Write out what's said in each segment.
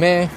man.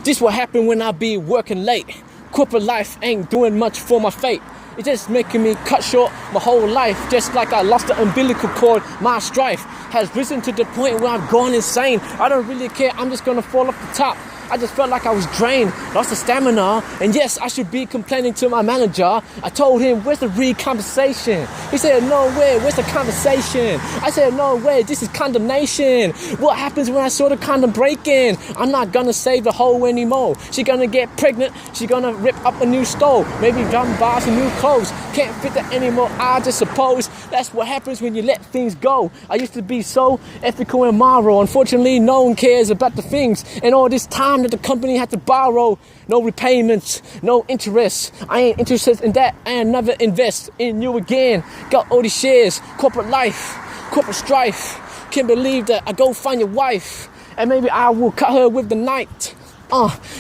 This what happen when I be working late. Corporate life ain't doing much for my fate. It's just making me cut short my whole life. Just like I lost the umbilical cord, my strife has risen to the point where I've gone insane. I don't really care, I'm just gonna fall off the top. I just felt like I was drained, lost the stamina, and yes, I should be complaining to my manager. I told him, where's the recompensation? He said, no way, where's the conversation? I said, no way, this is condemnation. What happens when I saw the condom breaking? I'm not gonna save the hoe anymore. She gonna get pregnant, she gonna rip up a new stove, maybe buy some new clothes. Can't fit that anymore, I just suppose. That's what happens when you let things go. I used to be so ethical and moral. Unfortunately, no one cares about the things. And all this time that the company had to borrow, no repayments, no interest. I ain't interested in that. I ain't never invest in you again. Got all these shares, corporate life, corporate strife. Can't believe that I go find your wife, and maybe I will cut her with the night.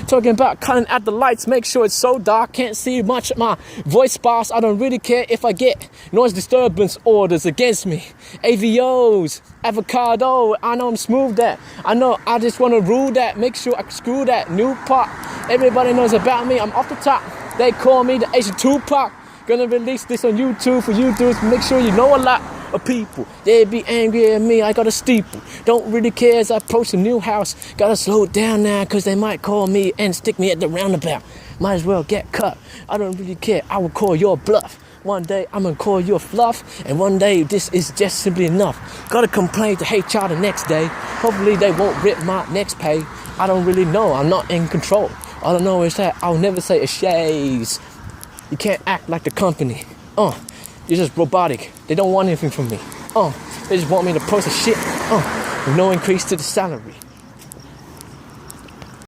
Talking about cutting out the lights, make sure it's so dark, can't see much of my voice box. I don't really care if I get noise disturbance orders against me. AVOs, avocado, I know I'm smooth that. I know I just want to rule that, make sure I screw that. New pop, everybody knows about me, I'm off the top. They call me the Asian Tupac. Gonna release this on YouTube for you dudes, make sure you know a lot of people. They be angry at me, I got a steeple. Don't really care as I approach a new house. Gotta slow it down now, cause they might call me and stick me at the roundabout. Might as well get cut. I don't really care, I will call your bluff. One day I'm gonna call you a fluff, and one day this is just simply enough. Gotta complain to HR the next day. Hopefully they won't rip my next pay. I don't really know, I'm not in control. All I know is that I'll never say a shades. You can't act like the company. You're just robotic. They don't want anything from me. They just want me to process shit. With no increase to the salary.